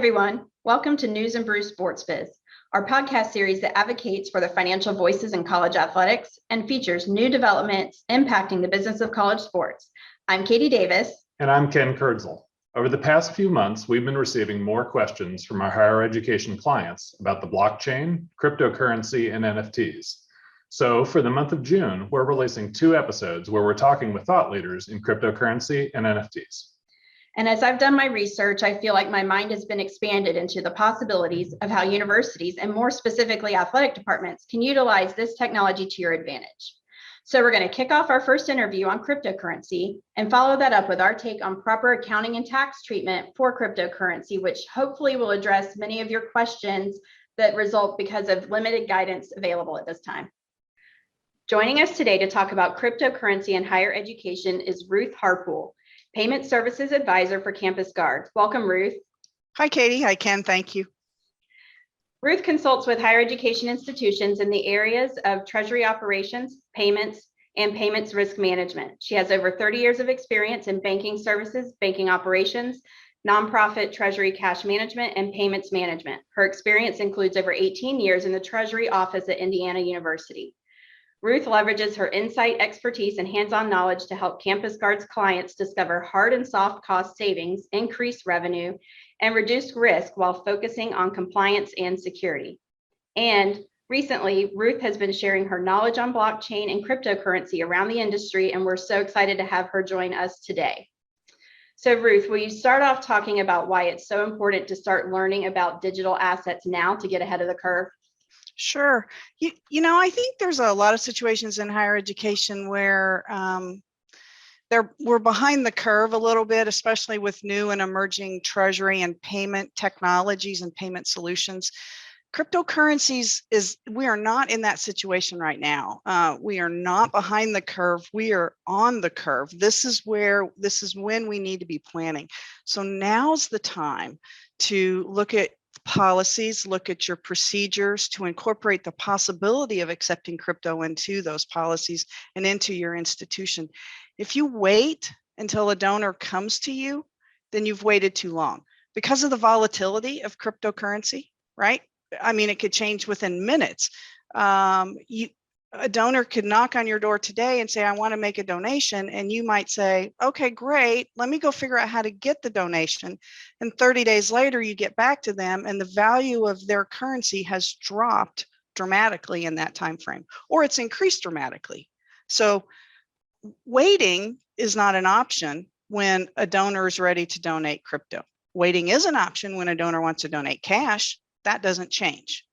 everyone. Welcome to News and Brews Sports Biz, our podcast series that advocates for the financial voices in college athletics and features new developments impacting the business of college sports. I'm Katie Davis. And I'm Ken Kurtzel. Over the past few months, we've been receiving more questions from our higher education clients about the blockchain, cryptocurrency, and NFTs. So for the month of June, we're releasing 2 episodes where we're talking with thought leaders in cryptocurrency and NFTs. And as I've done my research, I feel like my mind has been expanded into the possibilities of how universities, and more specifically athletic departments, can utilize this technology to your advantage. So we're going to kick off our first interview on cryptocurrency and follow that up with our take on proper accounting and tax treatment for cryptocurrency, which hopefully will address many of your questions that result because of limited guidance available at this time. Joining us today to talk about cryptocurrency and higher education is Ruth Harpool, Payment Services Advisor for CampusGuard's. Welcome, Ruth. Hi, Katie. Hi, Ken. Thank you. Ruth consults with higher education institutions in the areas of treasury operations, payments, and payments risk management. She has over 30 years of experience in banking services, banking operations, nonprofit treasury cash management, and payments management. Her experience includes over 18 years in the Treasury office at Indiana University. Ruth leverages her insight, expertise, and hands-on knowledge to help CampusGuard's clients discover hard and soft cost savings, increase revenue, and reduce risk while focusing on compliance and security. And recently, Ruth has been sharing her knowledge on blockchain and cryptocurrency around the industry, and we're so excited to have her join us today. So Ruth, will you start off talking about why it's so important to start learning about digital assets now to get ahead of the curve? Sure. I think there's a lot of situations in higher education where we're behind the curve a little bit, especially with new and emerging treasury and payment technologies and payment solutions. Cryptocurrencies we are not in that situation right now. We are not behind the curve. We are on the curve. This is when we need to be planning. So now's the time to look at policies, look at your procedures to incorporate the possibility of accepting crypto into those policies and into your institution. If you wait until a donor comes to you, then you've waited too long because of the volatility of cryptocurrency, right? I mean, it could change within minutes. A donor could knock on your door today and say, I want to make a donation. And you might say, okay, great. Let me go figure out how to get the donation. And 30 days later, you get back to them and the value of their currency has dropped dramatically in that time frame, or it's increased dramatically. So waiting is not an option when a donor is ready to donate crypto. Waiting is an option when a donor wants to donate cash. That doesn't change.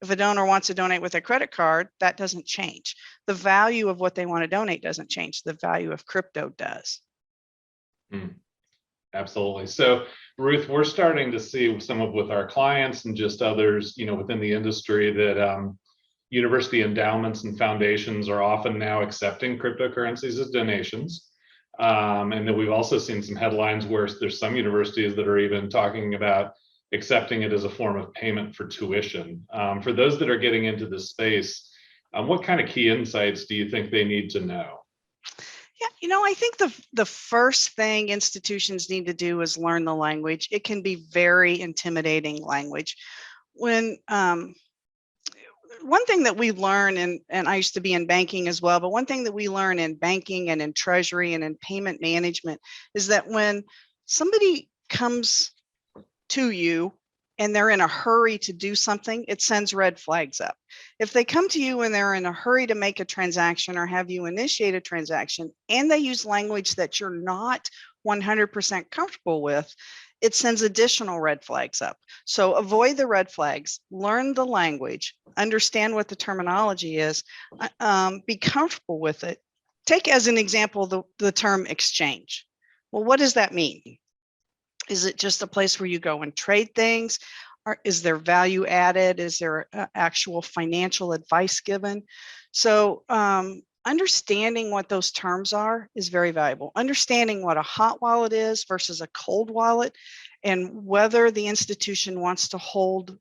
If a donor wants to donate with a credit card, that doesn't change. The value of what they want to donate doesn't change. The value of crypto does. Absolutely. So, Ruth, we're starting to see some of with our clients and just others, within the industry that university endowments and foundations are often now accepting cryptocurrencies as donations. And then we've also seen some headlines where there's some universities that are even talking about accepting it as a form of payment for tuition. For those that are getting into this space, what kind of key insights do you think they need to know? Yeah, I think the first thing institutions need to do is learn the language. It can be very intimidating language. When one thing that we learn, and I used to be in banking as well, but one thing that we learn in banking and in treasury and in payment management is that when somebody comes to you and they're in a hurry to do something, it sends red flags up. If they come to you and they're in a hurry to make a transaction or have you initiate a transaction and they use language that you're not 100% comfortable with, it sends additional red flags up. So avoid the red flags, learn the language, understand what the terminology is, be comfortable with it. Take as an example the term exchange. Well, what does that mean? Is it just a place where you go and trade things? Or is there value added? Is there actual financial advice given? So understanding what those terms are is very valuable. Understanding what a hot wallet is versus a cold wallet and whether the institution wants to hold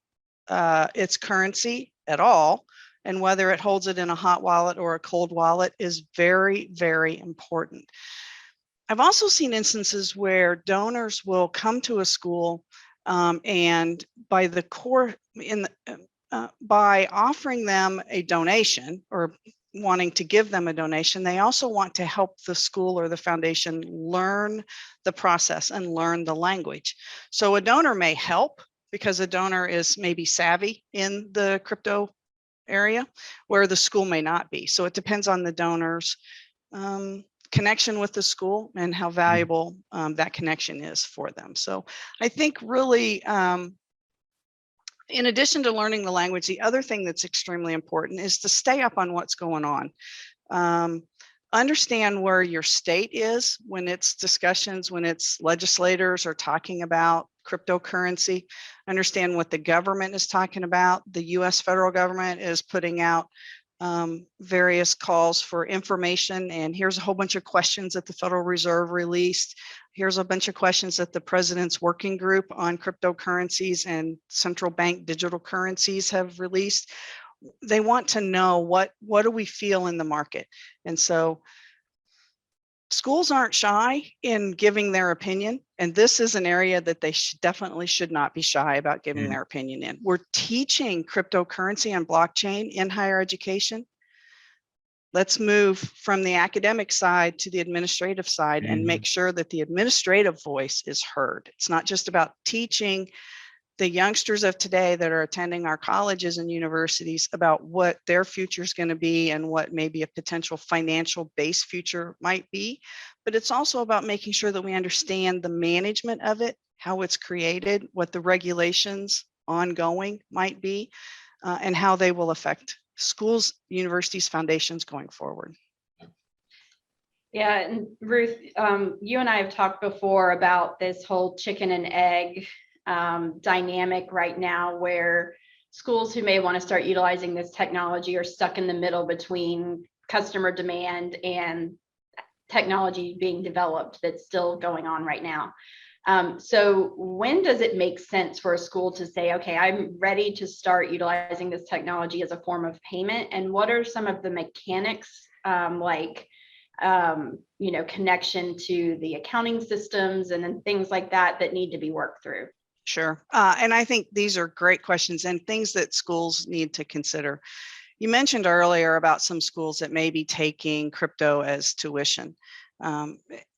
its currency at all and whether it holds it in a hot wallet or a cold wallet is very, very important. I've also seen instances where donors will come to a school And by the core by offering them a donation or wanting to give them a donation, they also want to help the school or the foundation learn the process and learn the language. So a donor may help because a donor is maybe savvy in the crypto area where the school may not be. So it depends on the donor's connection with the school and how valuable that connection is for them. So I think really, in addition to learning the language, the other thing that's extremely important is to stay up on what's going on. Understand where your state is when it's discussions, when it's legislators are talking about cryptocurrency. Understand what the government is talking about. The US federal government is putting out various calls for information, and here's a whole bunch of questions that the Federal Reserve released. Here's a bunch of questions that the President's Working Group on Cryptocurrencies and Central Bank Digital Currencies have released. They want to know what do we feel in the market. And so schools aren't shy in giving their opinion, and this is an area that they definitely should not be shy about giving their opinion in. We're teaching cryptocurrency and blockchain in higher education. Let's move from the academic side to the administrative side and make sure that the administrative voice is heard. It's not just about teaching the youngsters of today that are attending our colleges and universities about what their future is going to be and what maybe a potential financial based future might be. But it's also about making sure that we understand the management of it, how it's created, what the regulations ongoing might be, and how they will affect schools, universities, foundations going forward. Yeah, and Ruth, you and I have talked before about this whole chicken and egg dynamic right now, where schools who may want to start utilizing this technology are stuck in the middle between customer demand and technology being developed that's still going on right now. So when does it make sense for a school to say, okay, I'm ready to start utilizing this technology as a form of payment? And what are some of the mechanics, connection to the accounting systems and then things like that need to be worked through? Sure. And I think these are great questions and things that schools need to consider. You mentioned earlier about some schools that may be taking crypto as tuition.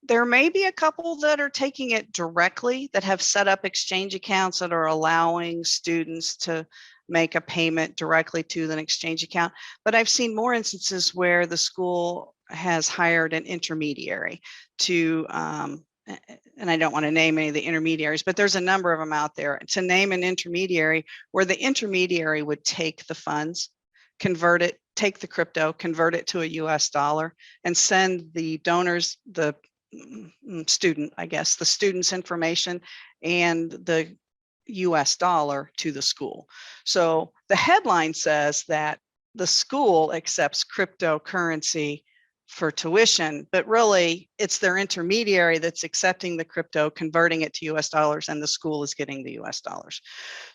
There may be a couple that are taking it directly, that have set up exchange accounts that are allowing students to make a payment directly to an exchange account. But I've seen more instances where the school has hired an intermediary to, and I don't want to name any of the intermediaries, but there's a number of them out there, to name an intermediary where the intermediary would take the funds, convert it, take the crypto, convert it to a US dollar, and send the donors, the student, I guess, the student's information and the US dollar to the school. So the headline says that the school accepts cryptocurrency for tuition, but really it's their intermediary that's accepting the crypto, converting it to US dollars, and the school is getting the US dollars.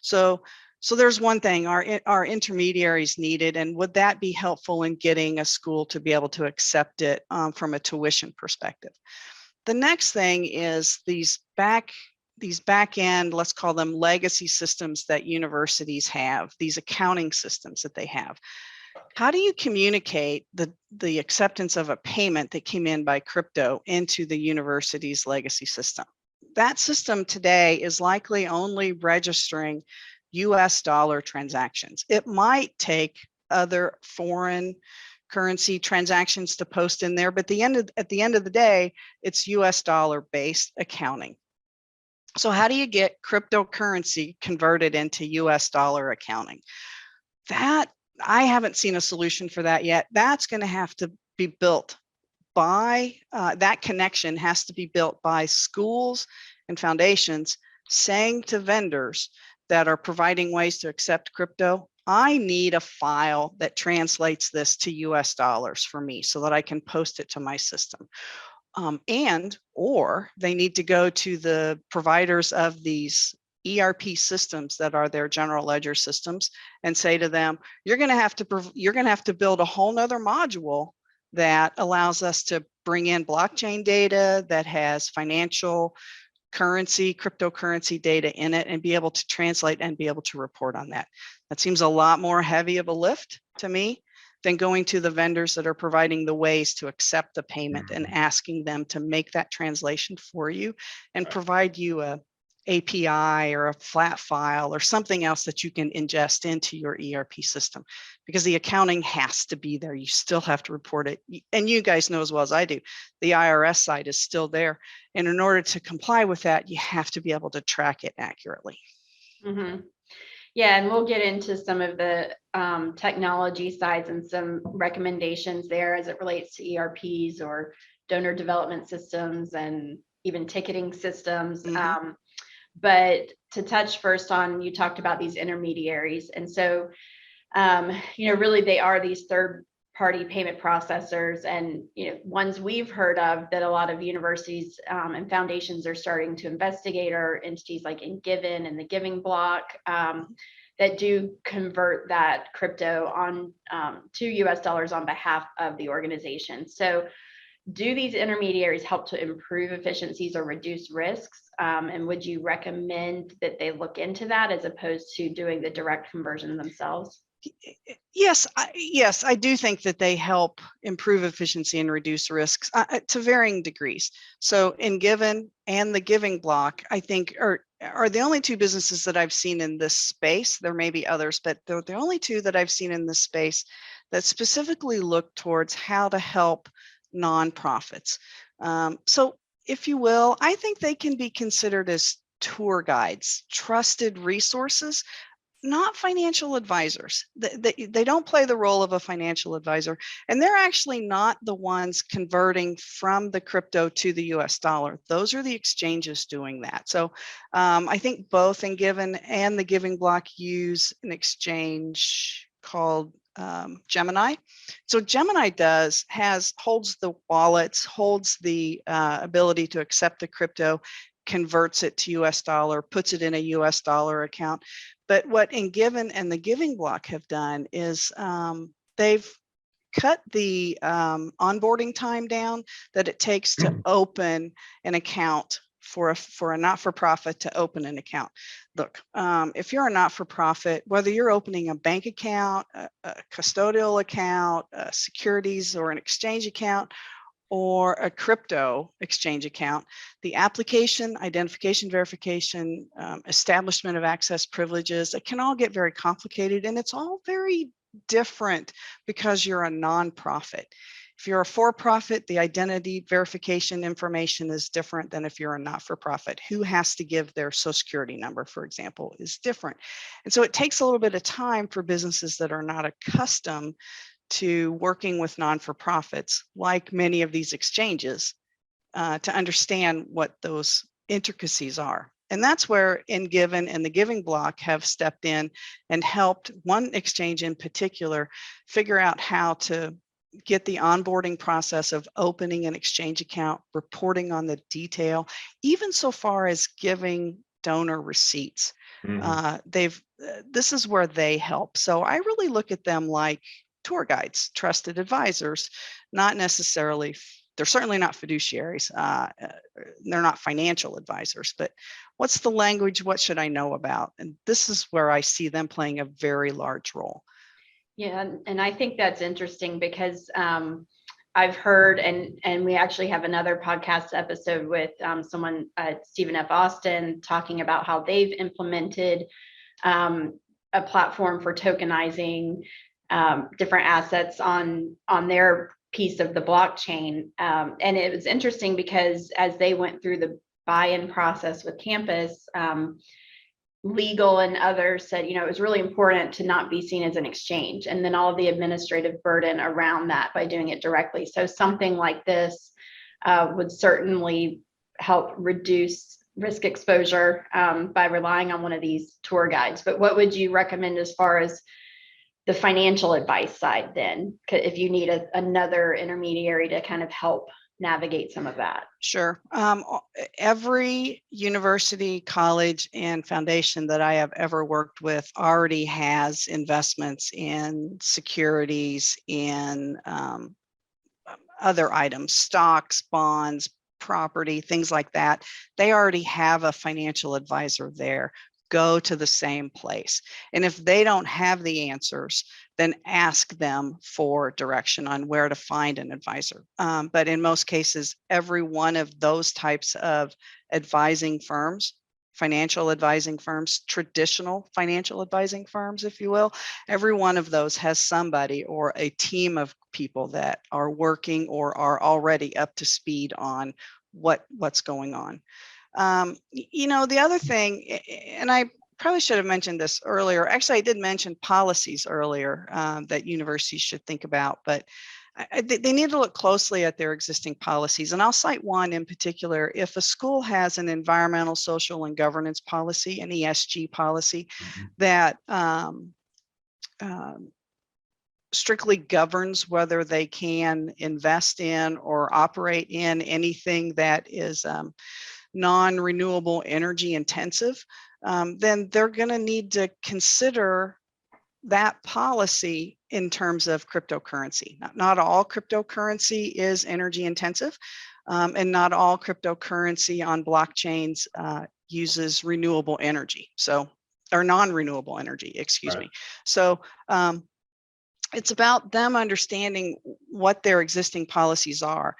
So there's one thing, our intermediaries needed, and would that be helpful in getting a school to be able to accept it from a tuition perspective? The next thing is these back end, let's call them legacy systems that universities have, these accounting systems that they have. How do you communicate the acceptance of a payment that came in by crypto into the university's legacy system? That system today is likely only registering US dollar transactions. It might take other foreign currency transactions to post in there, but at the end of the day, it's US dollar based accounting. So how do you get cryptocurrency converted into US dollar accounting? That, I haven't seen a solution for that yet. That's going to have to be built by, that connection has to be built by schools and foundations saying to vendors that are providing ways to accept crypto, I need a file that translates this to US dollars for me so that I can post it to my system. Or they need to go to the providers of these ERP systems that are their general ledger systems and say to them, you're going to have to build a whole nother module that allows us to bring in blockchain data that has financial cryptocurrency data in it and be able to translate and be able to report on that. That seems a lot more heavy of a lift to me than going to the vendors that are providing the ways to accept the payment and asking them to make that translation for you and provide you a API or a flat file or something else that you can ingest into your ERP system, because the accounting has to be there. You still have to report it. And you guys know as well as I do, the IRS side is still there. And in order to comply with that, you have to be able to track it accurately. Mm-hmm. Yeah, and we'll get into some of the technology sides and some recommendations there as it relates to ERPs or donor development systems and even ticketing systems. Mm-hmm. But to touch first on, you talked about these intermediaries. And so, really they are these third-party payment processors and, ones we've heard of that a lot of universities and foundations are starting to investigate are entities like Engiven and the Giving Block that do convert that crypto on to US dollars on behalf of the organization. So do these intermediaries help to improve efficiencies or reduce risks? And would you recommend that they look into that as opposed to doing the direct conversion themselves? Yes, I do think that they help improve efficiency and reduce risks to varying degrees. So Engiven and the Giving Block, I think, are the only two businesses that I've seen in this space. There may be others, but they're the only two that I've seen in this space that specifically look towards how to help nonprofits. So if you will, I think they can be considered as tour guides, trusted resources, not financial advisors. They don't play the role of a financial advisor, and they're actually not the ones converting from the crypto to the US dollar. Those are the exchanges doing that. So I think both Engiven and the Giving Block use an exchange called Gemini. So Gemini holds the wallets, holds the ability to accept the crypto, converts it to US dollar, puts it in a US dollar account. But what Engiven and the Giving Block have done is they've cut the onboarding time down that it takes to open an account for a not-for-profit to open an account. Look, if you're a not-for-profit, whether you're opening a bank account, a custodial account, securities or an exchange account, or a crypto exchange account, the application, identification verification, establishment of access privileges, it can all get very complicated, and it's all very different because you're a nonprofit. If you're a for-profit, the identity verification information is different than if you're a not-for-profit. Who has to give their social security number, for example, is different. And so it takes a little bit of time for businesses that are not accustomed to working with non-for-profits, like many of these exchanges, to understand what those intricacies are. And that's where Engiven and the Giving Block have stepped in and helped one exchange in particular figure out how to get the onboarding process of opening an exchange account, reporting on the detail, even so far as giving donor receipts. This is where they help. So I really look at them like tour guides, trusted advisors, not necessarily, they're certainly not fiduciaries. They're not financial advisors, but what's the language? What should I know about? And this is where I see them playing a very large role. Yeah, and I think that's interesting because I've heard, and we actually have another podcast episode with someone, Stephen F. Austin, talking about how they've implemented a platform for tokenizing different assets on their piece of the blockchain. And it was interesting because as they went through the buy-in process with campus, legal and others said, it was really important to not be seen as an exchange, and then all of the administrative burden around that by doing it directly. So something like this would certainly help reduce risk exposure by relying on one of these tour guides. But what would you recommend as far as the financial advice side then, if you need another intermediary to kind of help navigate some of that? Sure. Every university, college, and foundation that I have ever worked with already has investments in securities, in other items, stocks, bonds, property, things like that, they already have a financial advisor there. Go to the same place. And if they don't have the answers, then ask them for direction on where to find an advisor. But in most cases, every one of those types of advising firms, financial advising firms, traditional financial advising firms, if you will, every one of those has somebody or a team of people that are working or are already up to speed on what's going on. The other thing, and I probably should have mentioned this earlier. Actually, I did mention policies earlier that universities should think about, but they need to look closely at their existing policies. And I'll cite one in particular. If a school has an environmental, social, and governance policy, an ESG policy, that strictly governs whether they can invest in or operate in anything that is non-renewable energy intensive, then they're going to need to consider that policy in terms of cryptocurrency. Not all cryptocurrency is energy intensive, and not all cryptocurrency on blockchains uses renewable energy, or non-renewable energy, excuse me. So it's about them understanding what their existing policies are.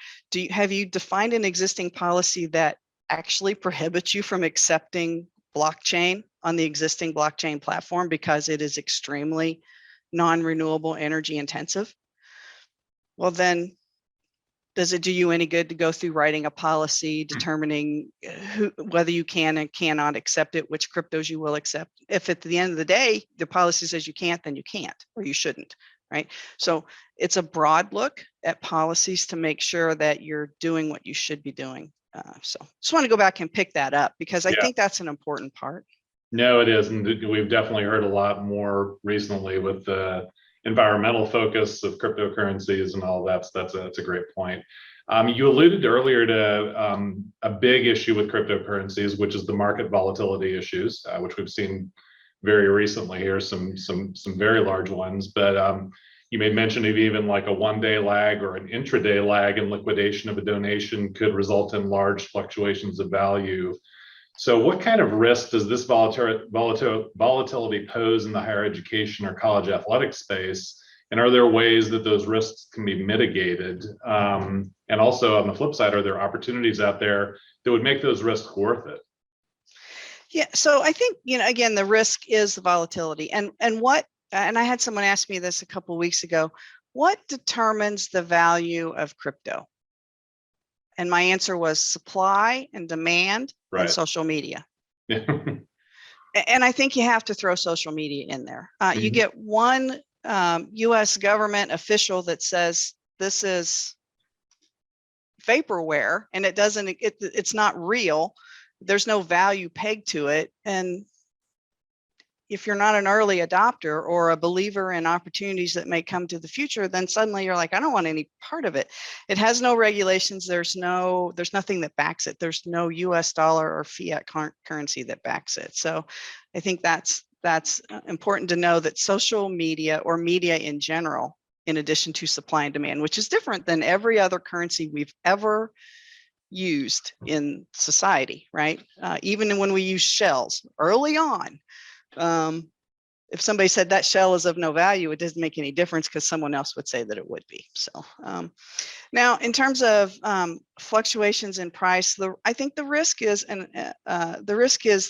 Have you defined an existing policy that actually prohibits you from accepting blockchain on the existing blockchain platform because it is extremely non-renewable energy intensive? Well, then does it do you any good to go through writing a policy determining whether you can and cannot accept it, which cryptos you will accept? If at the end of the day, the policy says you can't, then you can't, or you shouldn't, right? So it's a broad look at policies to make sure that you're doing what you should be doing. So just want to go back and pick that up because I think that's an important part. No, it is. And we've definitely heard a lot more recently with the environmental focus of cryptocurrencies and all that. So that's a great point. You alluded earlier to a big issue with cryptocurrencies, which is the market volatility issues, which we've seen very recently here, some very large ones. But you made mention of even like a one-day lag or an intraday lag in liquidation of a donation could result in large fluctuations of value. So what kind of risk does this volatility pose in the higher education or college athletics space? And are there ways that those risks can be mitigated? And also on the flip side, are there opportunities out there that would make those risks worth it? Yeah, so I think, again, the risk is the volatility. And I had someone ask me this a couple of weeks ago, what determines the value of crypto? And my answer was supply and demand and social media. And I think you have to throw social media in there. You get one US government official that says this is vaporware and it's not real. There's no value pegged to it. And if you're not an early adopter or a believer in opportunities that may come to the future, then suddenly you're like, I don't want any part of it. It has no regulations. There's nothing that backs it. There's no US dollar or fiat currency that backs it. So I think that's important to know that social media or media in general, in addition to supply and demand, which is different than every other currency we've ever used in society, right? Even when we use shells early on, if somebody said that shell is of no value, it doesn't make any difference because someone else would say that it would be. So now in terms of fluctuations in price, I think the risk is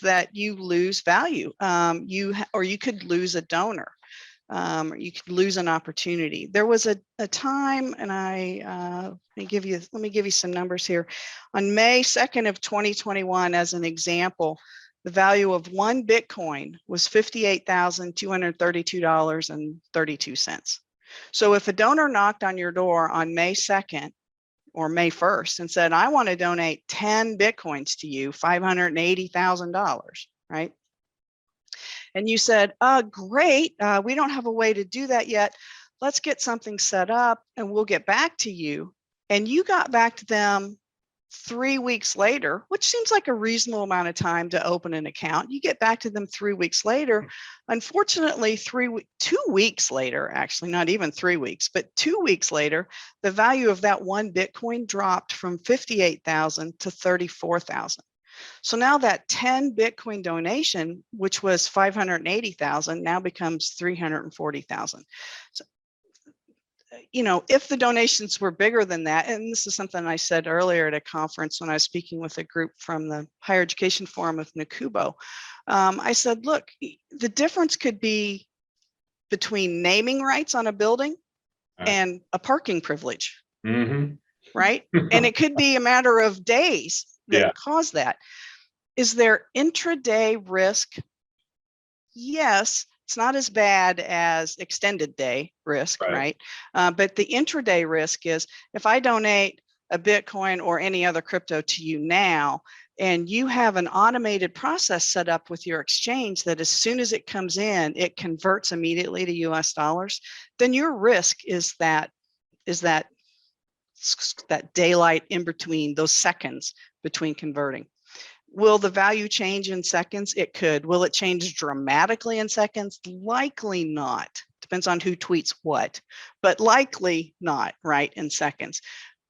that you lose value. You could lose a donor. Or you could lose an opportunity. There was a time, and let me give you some numbers here. On May 2nd of 2021, as an example, the value of one Bitcoin was $58,232.32. So if a donor knocked on your door on May 2nd or May 1st and said, I want to donate 10 Bitcoins to you, $580,000, right? And you said, great, we don't have a way to do that yet. Let's get something set up and we'll get back to you. And you got back to them 3 weeks later, which seems like a reasonable amount of time to open an account, you get back to them 3 weeks later. Unfortunately, 2 weeks later, actually not even 3 weeks, but 2 weeks later, the value of that one Bitcoin dropped from 58,000 to 34,000. So now that 10 Bitcoin donation, which was 580,000, now becomes 340,000. So, if the donations were bigger than that, and this is something I said earlier at a conference when I was speaking with a group from the Higher Education Forum of Nakubo, I said, look, the difference could be between naming rights on a building and a parking privilege, right? And it could be a matter of days that cause that. Is there intraday risk? Yes. It's not as bad as extended day risk, right? But the intraday risk is if I donate a Bitcoin or any other crypto to you now, and you have an automated process set up with your exchange that as soon as it comes in, it converts immediately to US dollars, then your risk is that daylight in between, those seconds between converting. Will the value change in seconds? It could. Will it change dramatically in seconds? Likely not. Depends on who tweets what, but likely not, right, in seconds.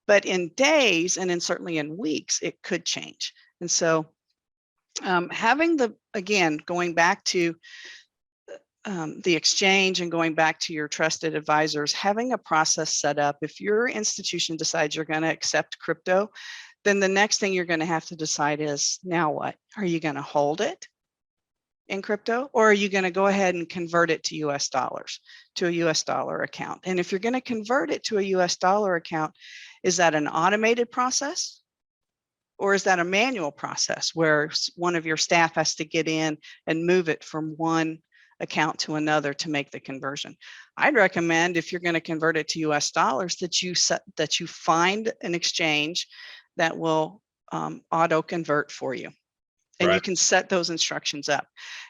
But in days and certainly in weeks, it could change. And so having again, going back to the exchange and going back to your trusted advisors, having a process set up, if your institution decides you're going to accept crypto, then the next thing you're going to have to decide is, now what? Are you going to hold it in crypto, or are you going to go ahead and convert it to US dollars, to a US dollar account? And if you're going to convert it to a US dollar account, is that an automated process? Or is that a manual process where one of your staff has to get in and move it from one account to another to make the conversion? I'd recommend, if you're going to convert it to US dollars, that you find an exchange that will auto convert for you. And you can set those instructions up.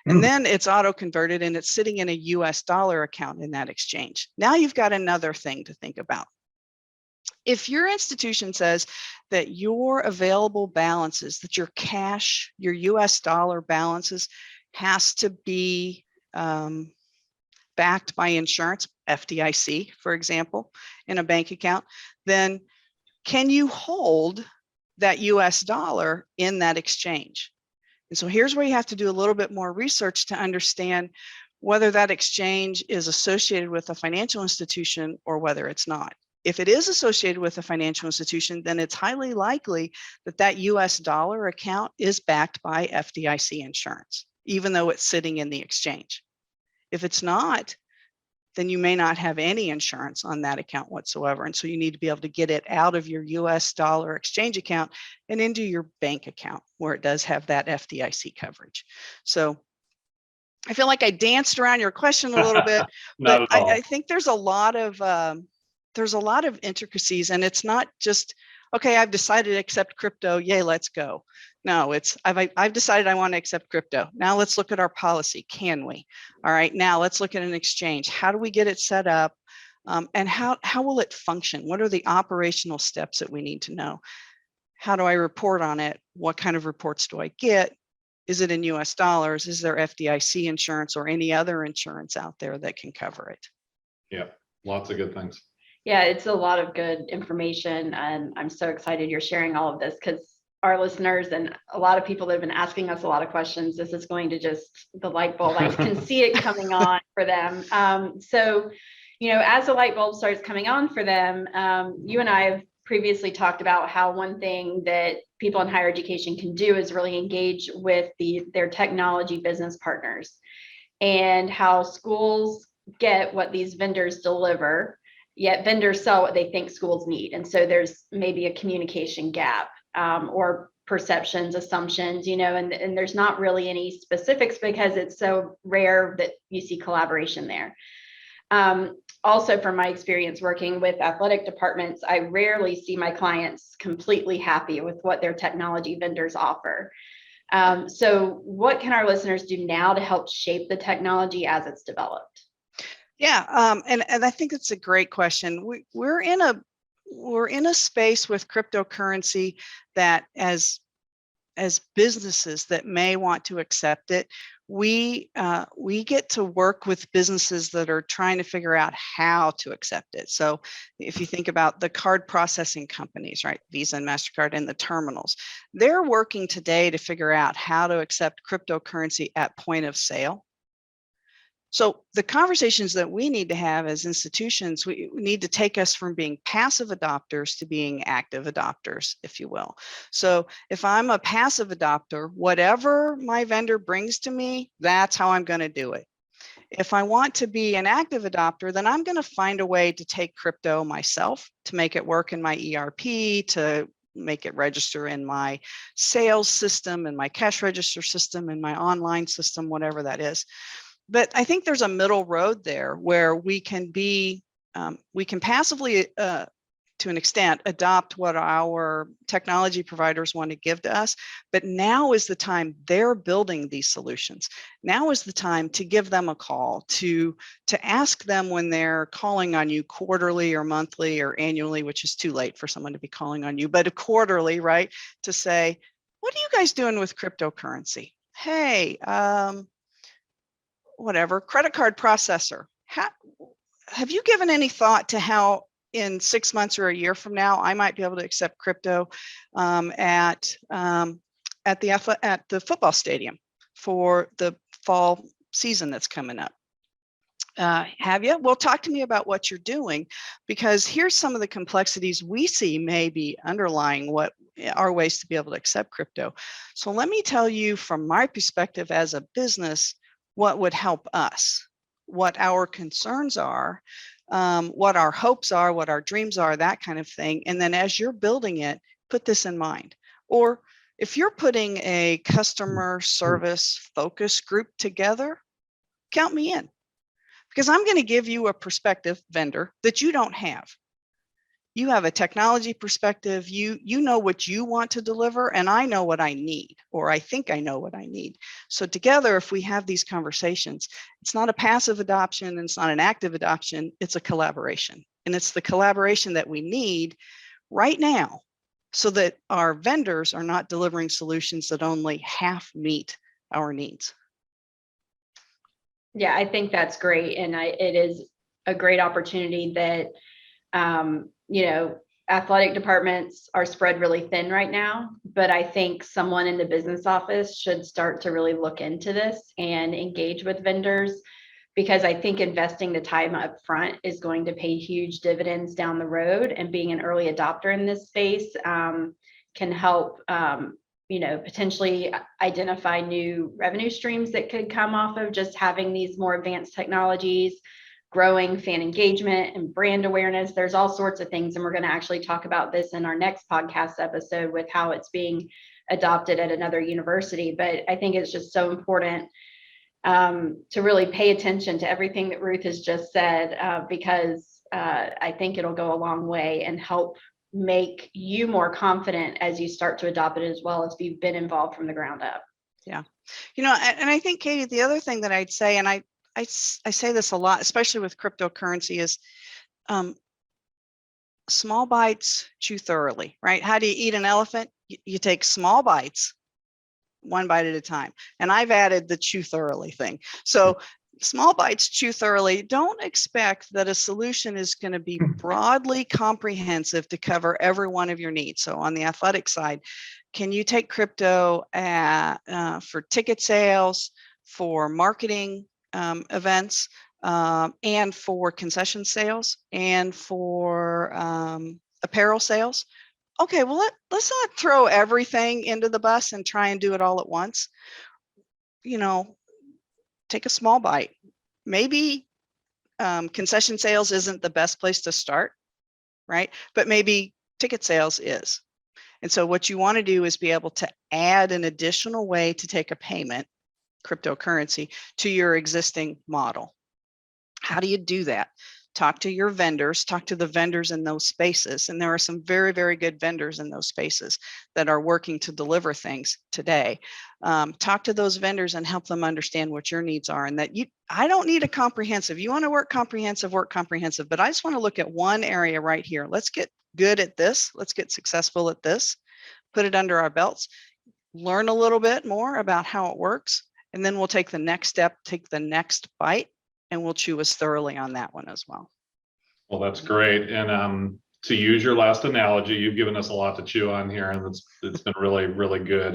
And then it's auto converted and it's sitting in a US dollar account in that exchange. Now you've got another thing to think about. If your institution says that your available balances, that your cash, your US dollar balances has to be backed by insurance, FDIC, for example, in a bank account, then can you hold that US dollar in that exchange? And so here's where you have to do a little bit more research to understand whether that exchange is associated with a financial institution or whether it's not. If it is associated with a financial institution, then it's highly likely that that US dollar account is backed by FDIC insurance, even though it's sitting in the exchange. If it's not, then you may not have any insurance on that account whatsoever. And so you need to be able to get it out of your US dollar exchange account and into your bank account where it does have that FDIC coverage. So I feel like I danced around your question a little bit, but I think there's a lot of intricacies, and it's not just, okay, I've decided to accept crypto, yay, let's go. No, it's I've decided I want to accept crypto. Now let's look at our policy. Can we? All right, now let's look at an exchange. How do we get it set up? And how will it function? What are the operational steps that we need to know? How do I report on it? What kind of reports do I get? Is it in US dollars? Is there FDIC insurance or any other insurance out there that can cover it? Yeah, lots of good things. Yeah, it's a lot of good information, and I'm so excited you're sharing all of this, because our listeners and a lot of people that have been asking us a lot of questions, this is going to just, the light bulb, I can see it coming on for them. So, as the light bulb starts coming on for them, you and I have previously talked about how one thing that people in higher education can do is really engage with their technology business partners, and how schools get what these vendors deliver, yet vendors sell what they think schools need. And so there's maybe a communication gap, or perceptions, assumptions, and there's not really any specifics because it's so rare that you see collaboration there. Also, from my experience working with athletic departments, I rarely see my clients completely happy with what their technology vendors offer. So what can our listeners do now to help shape the technology as it's developed? Yeah, and I think it's a great question. We're in we're in a space with cryptocurrency that as businesses that may want to accept it, we get to work with businesses that are trying to figure out how to accept it. So if you think about the card processing companies, right, Visa and MasterCard and the terminals, they're working today to figure out how to accept cryptocurrency at point of sale. So the conversations that we need to have as institutions, we need to take us from being passive adopters to being active adopters, if you will. So if I'm a passive adopter, whatever my vendor brings to me, that's how I'm going to do it. If I want to be an active adopter, then I'm going to find a way to take crypto myself, to make it work in my ERP, to make it register in my sales system, and my cash register system, and my online system, whatever that is. But I think there's a middle road there where we can be, we can passively, to an extent, adopt what our technology providers want to give to us. But now is the time they're building these solutions. Now is the time to give them a call, to ask them when they're calling on you quarterly or monthly or annually, which is too late for someone to be calling on you, but quarterly, right? To say, what are you guys doing with cryptocurrency? Hey, whatever, credit card processor. Have you given any thought to how in 6 months or a year from now, I might be able to accept crypto at the football stadium for the fall season that's coming up? Have you? Well, talk to me about what you're doing, because here's some of the complexities we see may be underlying what are ways to be able to accept crypto. So let me tell you from my perspective as a business, what would help us, what our concerns are, what our hopes are, what our dreams are, that kind of thing. And then as you're building it, put this in mind. Or if you're putting a customer service focus group together, count me in, because I'm going to give you a perspective, vendor, that you don't have. You have a technology perspective, you know what you want to deliver, and I know what I need, or I think I know what I need. So together, if we have these conversations, it's not a passive adoption, and it's not an active adoption, it's a collaboration. And it's the collaboration that we need right now so that our vendors are not delivering solutions that only half meet our needs. Yeah, I think that's great. And it is a great opportunity that, athletic departments are spread really thin right now, but I think someone in the business office should start to really look into this and engage with vendors, because I think investing the time up front is going to pay huge dividends down the road, and being an early adopter in this space can help, potentially identify new revenue streams that could come off of just having these more advanced technologies, growing fan engagement and brand awareness. There's all sorts of things. And we're going to actually talk about this in our next podcast episode with how it's being adopted at another university. But I think it's just so important to really pay attention to everything that Ruth has just said, because I think it'll go a long way and help make you more confident as you start to adopt it, as well as you've been involved from the ground up. Yeah. And I think, Katie, the other thing that I'd say, and I say this a lot, especially with cryptocurrency, is small bites, chew thoroughly, right? How do you eat an elephant? You take small bites, one bite at a time. And I've added the chew thoroughly thing. So small bites, chew thoroughly. Don't expect that a solution is going to be broadly comprehensive to cover every one of your needs. So on the athletic side, can you take crypto for ticket sales, for marketing events, and for concession sales, and for apparel sales? Okay, well, let's not throw everything into the bus and try and do it all at once. Take a small bite. Maybe concession sales isn't the best place to start, right? But maybe ticket sales is. And so what you want to do is be able to add an additional way to take a payment, cryptocurrency, to your existing model. How do you do that? talk to your vendors, talk to the vendors in those spaces. And there are some very, very good vendors in those spaces that are working to deliver things today. Talk to those vendors and help them understand what your needs are, and that I don't need a comprehensive. You want to work comprehensive, but I just want to look at one area right here. Let's get good at this. Let's get successful at this, put it under our belts, learn a little bit more about how it works, and then we'll take the next step, take the next bite, and we'll chew us thoroughly on that one as well. Well, that's great. And to use your last analogy, you've given us a lot to chew on here, and it's been really, really good.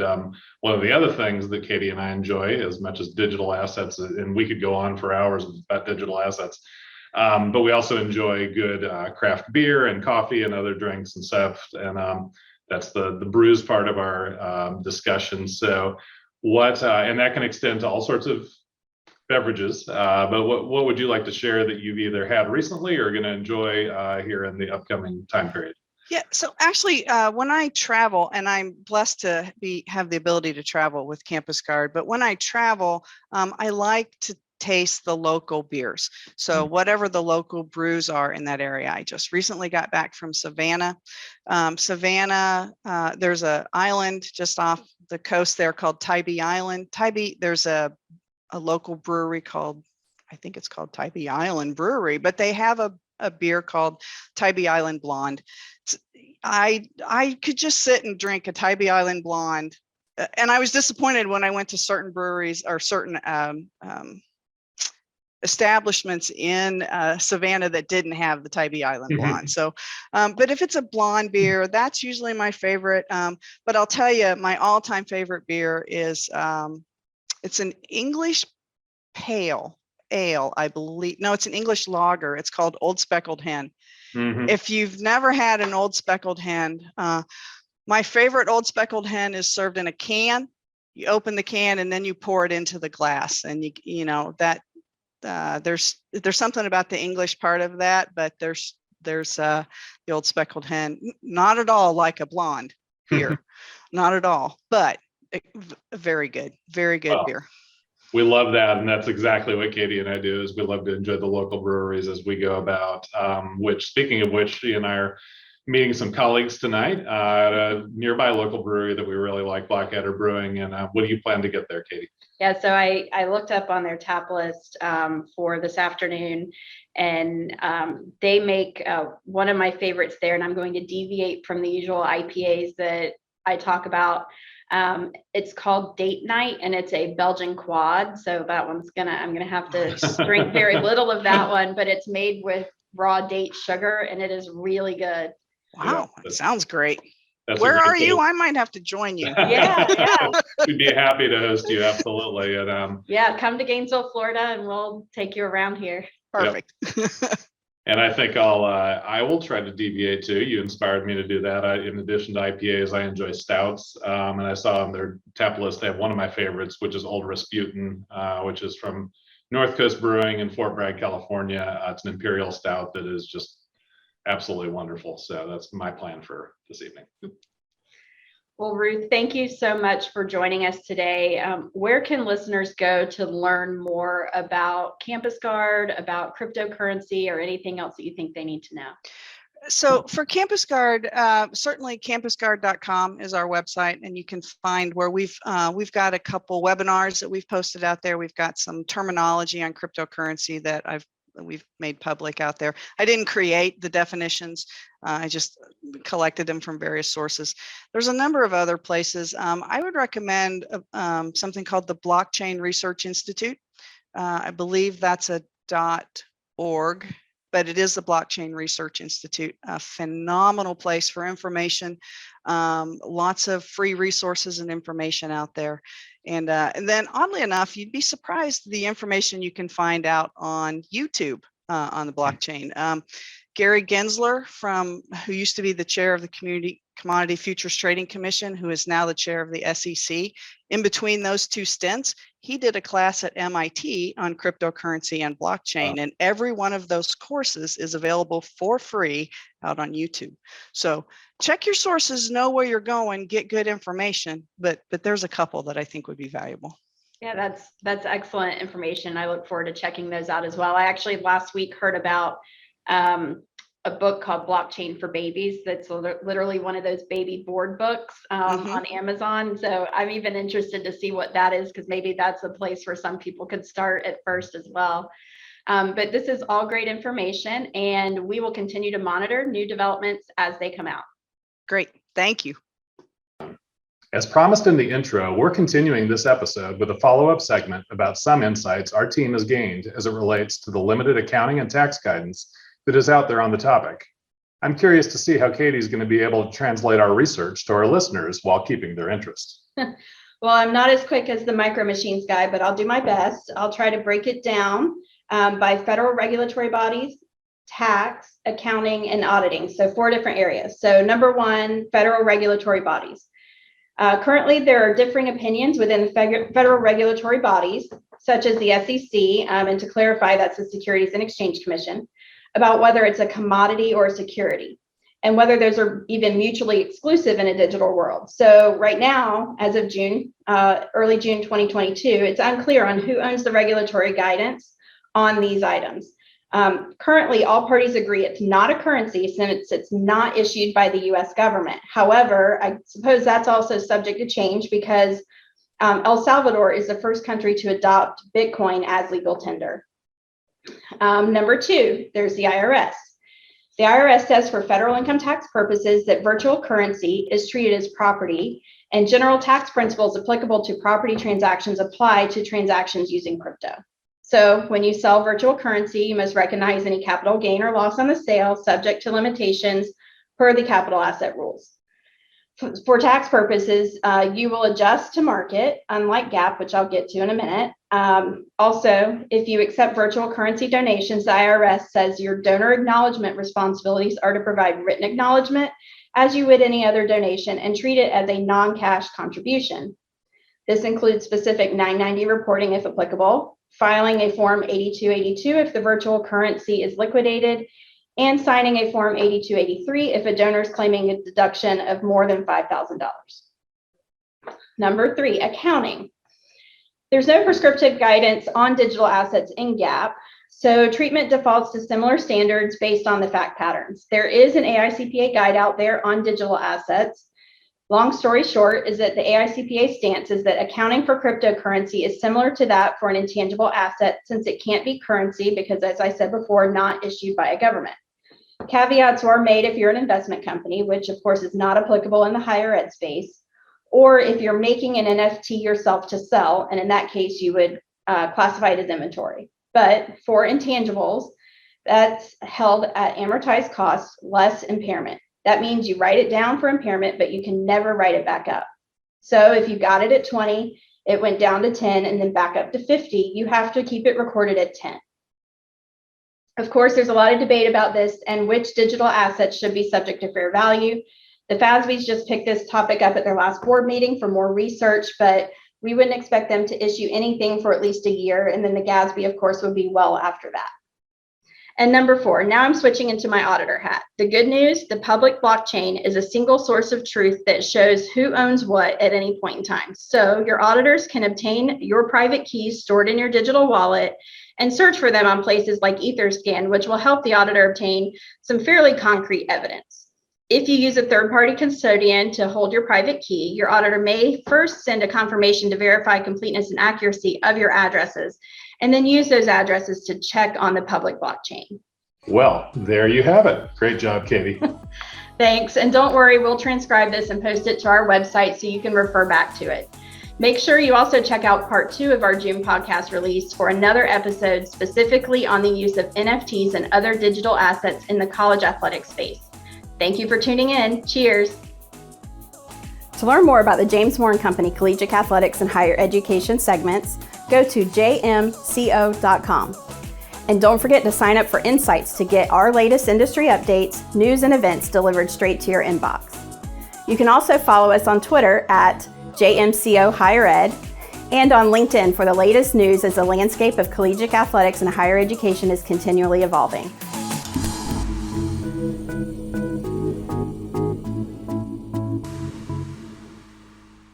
One of the other things that Katie and I enjoy as much as digital assets, and we could go on for hours about digital assets, but we also enjoy good craft beer and coffee and other drinks and stuff. And that's the brews part of our discussion. So and that can extend to all sorts of beverages, but what would you like to share that you've either had recently or going to enjoy here in the upcoming time period? Yeah, so actually, when I travel, and I'm blessed to have the ability to travel with Campus Guard, but when I travel, I like to taste the local beers. So whatever the local brews are in that area. I just recently got back from Savannah. Savannah, there's an island just off the coast there called Tybee Island. Tybee, there's a local brewery called, I think it's called Tybee Island Brewery, but they have a beer called Tybee Island Blonde. I could just sit and drink a Tybee Island Blonde, and I was disappointed when I went to certain breweries or certain establishments in Savannah that didn't have the Tybee Island Blonde. So, but if it's a blonde beer, that's usually my favorite. But I'll tell you, my all-time favorite beer is it's an English pale ale, I believe. No, it's an English lager. It's called Old Speckled Hen. Mm-hmm. If you've never had an Old Speckled Hen, my favorite Old Speckled Hen is served in a can. You open the can and then you pour it into the glass, and you know that there's something about the English part of that, but there's the Old Speckled Hen, not at all like a blonde beer, not at all, but very good beer. We love that, and that's exactly what Katie and I do. Is we love to enjoy the local breweries as we go about. Which, speaking of which, she and I are meeting some colleagues tonight at a nearby local brewery that we really like, Blackadder Brewing. And what do you plan to get there, Katie? Yeah, so I looked up on their tap list for this afternoon, and they make one of my favorites there, and I'm going to deviate from the usual IPAs that I talk about. It's called Date Night, and it's a Belgian quad. So that one's I'm gonna have to drink very little of that one, but it's made with raw date sugar, and it is really good. Wow, Yeah, that sounds great. That's Where are you? I might have to join you. Yeah. We'd be happy to host you, absolutely. And yeah, come to Gainesville, Florida, and we'll take you around here. Perfect. Yep. And I think I will try to deviate too. You inspired me to do that. In addition to IPAs, I enjoy stouts. And I saw on their tap list, they have one of my favorites, which is Old Rasputin, which is from North Coast Brewing in Fort Bragg, California. It's an imperial stout that is just absolutely wonderful. So that's my plan for this evening. Well, Ruth, thank you so much for joining us today. Where can listeners go to learn more about Campus Guard, about cryptocurrency, or anything else that you think they need to know? So for Campus Guard, certainly CampusGuard.com is our website, and you can find where we've got a couple webinars that we've posted out there. We've got some terminology on cryptocurrency that we've made public out there. I didn't create the definitions. I just collected them from various sources. There's a number of other places. I would recommend something called the Blockchain Research Institute. I believe that's a .org, but it is the Blockchain Research Institute. A phenomenal place for information. Lots of free resources and information out there. And then oddly enough, you'd be surprised the information you can find out on YouTube on the blockchain. Gary Gensler, who used to be the chair of the Commodity Futures Trading Commission, who is now the chair of the SEC. In between those two stints, he did a class at MIT on cryptocurrency and blockchain, and every one of those courses is available for free out on YouTube. So check your sources, know where you're going, get good information, but there's a couple that I think would be valuable. Yeah, that's excellent information. I look forward to checking those out as well. I actually last week heard about a book called Blockchain for Babies. That's literally one of those baby board books on Amazon. So I'm even interested to see what that is, because maybe that's a place where some people could start at first as well. But this is all great information, and we will continue to monitor new developments as they come out. Great. Thank you. As promised in the intro, we're continuing this episode with a follow-up segment about some insights our team has gained as it relates to the limited accounting and tax guidance that is out there on the topic. I'm curious to see how Katie's going to be able to translate our research to our listeners while keeping their interest. Well, I'm not as quick as the Micro Machines guy, but I'll do my best. I'll try to break it down by federal regulatory bodies, tax, accounting, and auditing. So 4 different areas. So number 1, federal regulatory bodies. Currently, there are differing opinions within the federal regulatory bodies, such as the SEC, and to clarify, that's the Securities and Exchange Commission, about whether it's a commodity or a security, and whether those are even mutually exclusive in a digital world. So right now, as of June, early June 2022, it's unclear on who owns the regulatory guidance on these items. Currently, all parties agree it's not a currency since it's not issued by the US government. However, I suppose that's also subject to change because El Salvador is the first country to adopt Bitcoin as legal tender. Number 2, there's the IRS. The IRS says for federal income tax purposes that virtual currency is treated as property, and general tax principles applicable to property transactions apply to transactions using crypto. So when you sell virtual currency, you must recognize any capital gain or loss on the sale, subject to limitations per the capital asset rules. For tax purposes, you will adjust to market, unlike GAAP, which I'll get to in a minute. Also, if you accept virtual currency donations, the IRS says your donor acknowledgement responsibilities are to provide written acknowledgement as you would any other donation and treat it as a non-cash contribution. This includes specific 990 reporting if applicable, filing a Form 8282 if the virtual currency is liquidated, and signing a Form 8283 if a donor is claiming a deduction of more than $5,000. Number 3, accounting. There's no prescriptive guidance on digital assets in GAAP, so treatment defaults to similar standards based on the fact patterns. There is an AICPA guide out there on digital assets. Long story short is that the AICPA stance is that accounting for cryptocurrency is similar to that for an intangible asset, since it can't be currency because, as I said before, not issued by a government. Caveats are made if you're an investment company, which of course is not applicable in the higher ed space, or if you're making an NFT yourself to sell, and in that case, you would classify it as inventory. But for intangibles, that's held at amortized cost less impairment. That means you write it down for impairment, but you can never write it back up. So if you got it at 20, it went down to 10 and then back up to 50, you have to keep it recorded at 10. Of course, there's a lot of debate about this and which digital assets should be subject to fair value. The FASB's just picked this topic up at their last board meeting for more research, but we wouldn't expect them to issue anything for at least a year. And then the GASB, of course, would be well after that. And number 4, now I'm switching into my auditor hat. The good news, the public blockchain is a single source of truth that shows who owns what at any point in time. So your auditors can obtain your private keys stored in your digital wallet and search for them on places like Etherscan, which will help the auditor obtain some fairly concrete evidence. If you use a third-party custodian to hold your private key, your auditor may first send a confirmation to verify completeness and accuracy of your addresses, and then use those addresses to check on the public blockchain. Well, there you have it. Great job, Katie. Thanks. And don't worry, we'll transcribe this and post it to our website so you can refer back to it. Make sure you also check out part 2 of our June podcast release for another episode specifically on the use of NFTs and other digital assets in the college athletics space. Thank you for tuning in. Cheers. To learn more about the James Moore & Company Collegiate Athletics and Higher Education segments, go to jmco.com. And don't forget to sign up for Insights to get our latest industry updates, news, and events delivered straight to your inbox. You can also follow us on Twitter at JMCO Higher Ed and on LinkedIn for the latest news as the landscape of collegiate athletics and higher education is continually evolving.